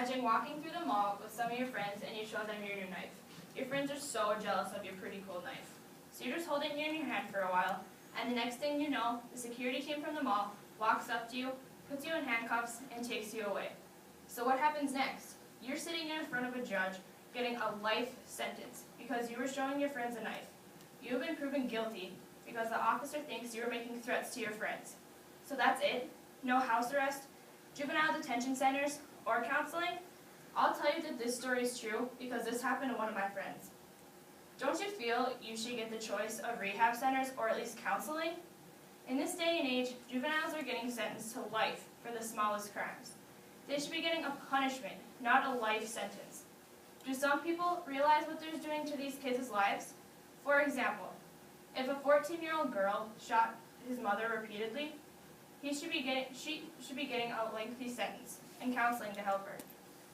Imagine walking through the mall with some of your friends and you show them your new knife. Your friends are so jealous of your pretty cool knife. So you're just holding it in your hand for a while, and the next thing you know, the security team from the mall walks up to you, puts you in handcuffs, and takes you away. So what happens next? You're sitting in front of a judge getting a life sentence because you were showing your friends a knife. You've been proven guilty because the officer thinks you were making threats to your friends. So that's it? No house arrest, juvenile detention centers, or counseling? I'll tell you that this story is true because this happened to one of my friends. Don't you feel you should get the choice of rehab centers or at least counseling? In this day and age, juveniles are getting sentenced to life for the smallest crimes. They should be getting a punishment, not a life sentence. Do some people realize what they're doing to these kids' lives? For example, if a 14-year-old girl shot his mother repeatedly, she should be getting a lengthy sentence and counseling to help her.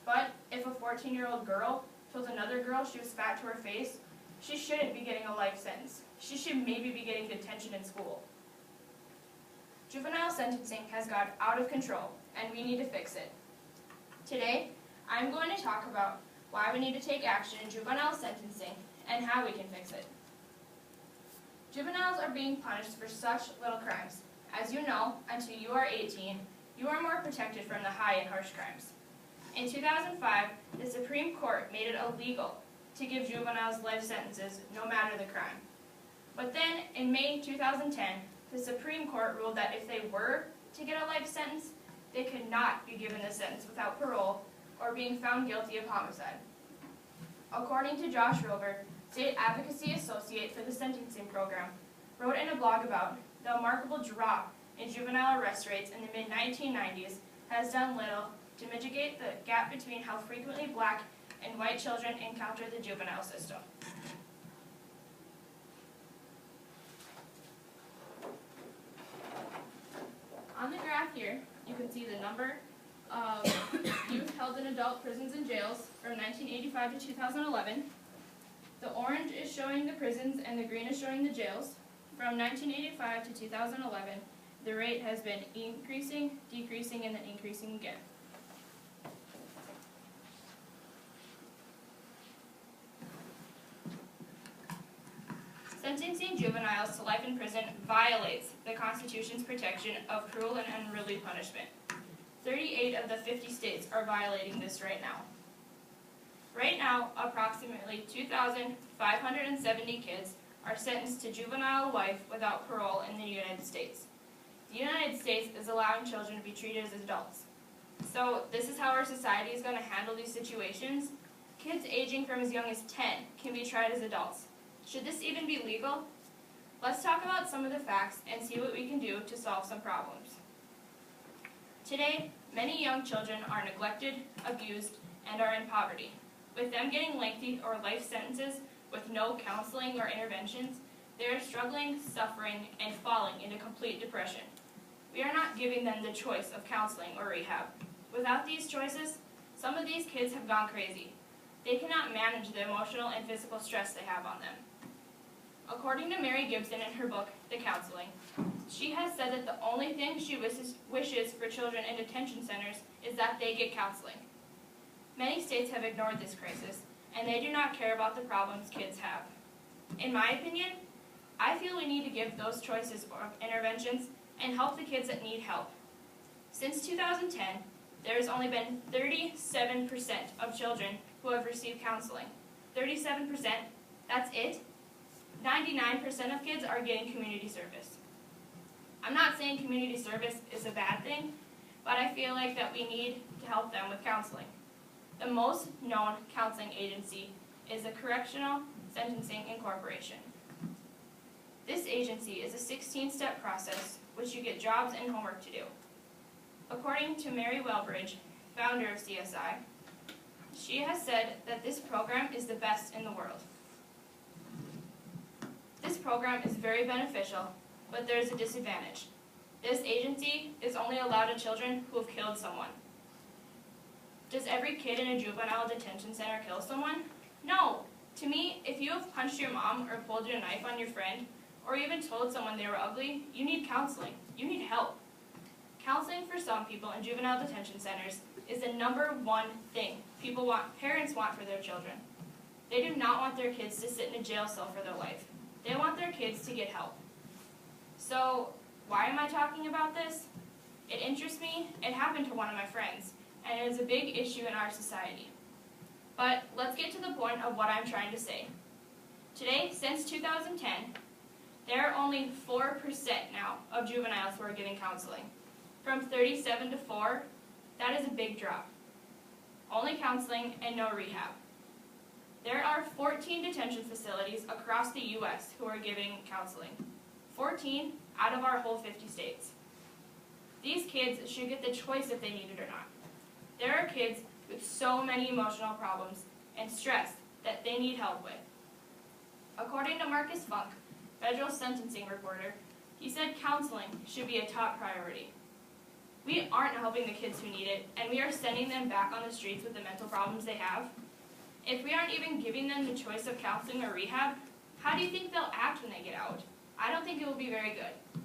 But if a 14-year-old girl told another girl she was fat to her face, she shouldn't be getting a life sentence. She should maybe be getting detention in school. Juvenile sentencing has got out of control, and we need to fix it. Today, I'm going to talk about why we need to take action in juvenile sentencing and how we can fix it. Juveniles are being punished for such little crimes. As you know, until you are 18, you are more protected from the high and harsh crimes. In 2005, the Supreme Court made it illegal to give juveniles life sentences no matter the crime. But then, in May 2010, the Supreme Court ruled that if they were to get a life sentence, they could not be given the sentence without parole or being found guilty of homicide. According to Josh Rover, State Advocacy Associate for the Sentencing Program, wrote in a blog about the remarkable drop in juvenile arrest rates in the mid-1990s has done little to mitigate the gap between how frequently black and white children encounter the juvenile system. On the graph here, you can see the number of youth held in adult prisons and jails from 1985 to 2011. The orange is showing the prisons and the green is showing the jails. From 1985 to 2011, the rate has been increasing, decreasing, and then increasing again. Sentencing juveniles to life in prison violates the Constitution's protection of cruel and unruly punishment. 38 of the 50 states are violating this right now. Right now, approximately 2,570 kids are sentenced to juvenile life without parole in the United States. The United States is allowing children to be treated as adults. So this is how our society is going to handle these situations. Kids aging from as young as 10 can be tried as adults. Should this even be legal? Let's talk about some of the facts and see what we can do to solve some problems. Today, many young children are neglected, abused, and are in poverty. With them getting lengthy or life sentences with no counseling or interventions, they are struggling, suffering, and falling into complete depression. We are not giving them the choice of counseling or rehab. Without these choices, some of these kids have gone crazy. They cannot manage the emotional and physical stress they have on them. According to Mary Gibson in her book, The Counseling, she has said that the only thing she wishes for children in detention centers is that they get counseling. Many states have ignored this crisis, and they do not care about the problems kids have. In my opinion, I feel we need to give those choices of interventions and help the kids that need help. Since 2010, there has only been 37% of children who have received counseling. 37%, that's it? 99% of kids are getting community service. I'm not saying community service is a bad thing, but I feel like that we need to help them with counseling. The most known counseling agency is the Correctional Sentencing Incorporation. This agency is a 16-step process which you get jobs and homework to do. According to Mary Welbridge, founder of CSI, she has said that this program is the best in the world. This program is very beneficial, but there is a disadvantage. This agency is only allowed to children who have killed someone. Does every kid in a juvenile detention center kill someone? No. To me, if you have punched your mom or pulled your knife on your friend, or even told someone they were ugly, you need counseling. You need help. Counseling for some people in juvenile detention centers is the #1 thing parents want for their children. They do not want their kids to sit in a jail cell for their life. They want their kids to get help. So, why am I talking about this? It interests me, it happened to one of my friends, and it is a big issue in our society. But let's get to the point of what I'm trying to say. Today, since 2010, there are only 4% now of juveniles who are getting counseling. From 37 to 4, that is a big drop. Only counseling and no rehab. There are 14 detention facilities across the U.S. who are giving counseling. 14 out of our whole 50 states. These kids should get the choice if they need it or not. There are kids with so many emotional problems and stress that they need help with. According to Marcus Funk, federal sentencing reporter, he said counseling should be a top priority. We aren't helping the kids who need it, and we are sending them back on the streets with the mental problems they have. If we aren't even giving them the choice of counseling or rehab, how do you think they'll act when they get out? I don't think it will be very good.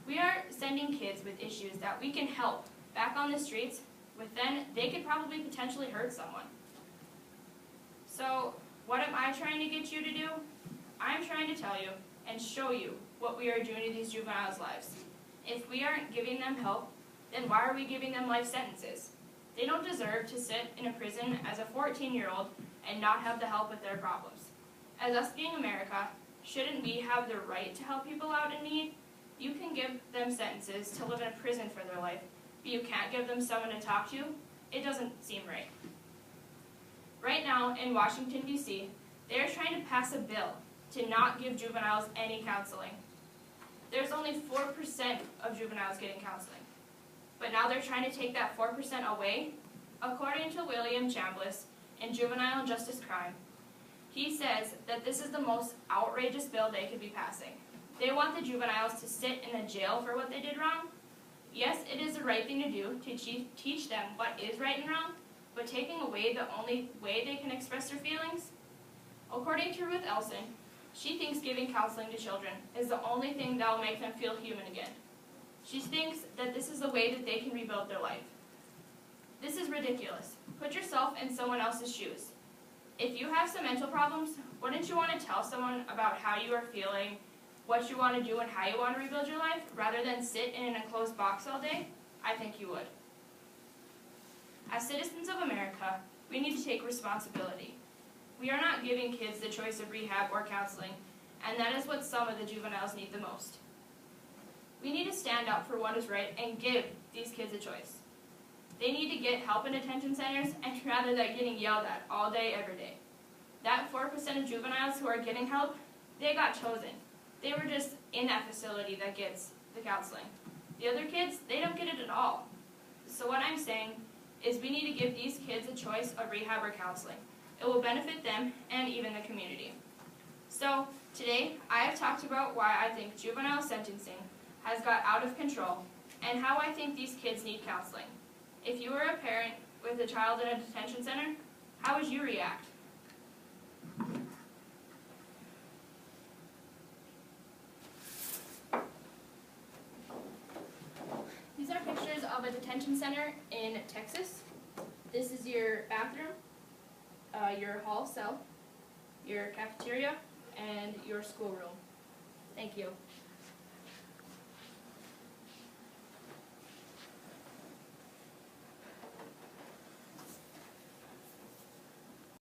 We are sending kids with issues that we can help back on the streets with, then they could probably potentially hurt someone. So, what am I trying to get you to do? I'm trying to tell you and show you what we are doing to these juveniles' lives. If we aren't giving them help, then why are we giving them life sentences? They don't deserve to sit in a prison as a 14-year-old and not have the help with their problems. As us being America, shouldn't we have the right to help people out in need? You can give them sentences to live in a prison for their life, but you can't give them someone to talk to? It doesn't seem right. Right now, in Washington, D.C., they are trying to pass a bill to not give juveniles any counseling. There's only 4% of juveniles getting counseling. But now they're trying to take that 4% away. According to William Chambliss in Juvenile Justice Crime, he says that this is the most outrageous bill they could be passing. They want the juveniles to sit in a jail for what they did wrong. Yes, it is the right thing to do to teach them what is right and wrong, but taking away the only way they can express their feelings? According to Ruth Elson, she thinks giving counseling to children is the only thing that will make them feel human again. She thinks that this is the way that they can rebuild their life. This is ridiculous. Put yourself in someone else's shoes. If you have some mental problems, wouldn't you want to tell someone about how you are feeling, what you want to do, and how you want to rebuild your life, rather than sit in an enclosed box all day? I think you would. As citizens of America, we need to take responsibility. We are not giving kids the choice of rehab or counseling, and that is what some of the juveniles need the most. We need to stand up for what is right and give these kids a choice. They need to get help in detention centers, and rather than getting yelled at all day, every day. That 4% of juveniles who are getting help, they got chosen. They were just in that facility that gets the counseling. The other kids, they don't get it at all. So what I'm saying is we need to give these kids a choice of rehab or counseling. It will benefit them and even the community. So today, I have talked about why I think juvenile sentencing has got out of control and how I think these kids need counseling. If you were a parent with a child in a detention center, how would you react? These are pictures of a detention center in Texas. This is your bathroom, your hall cell, your cafeteria, and your schoolroom. Thank you.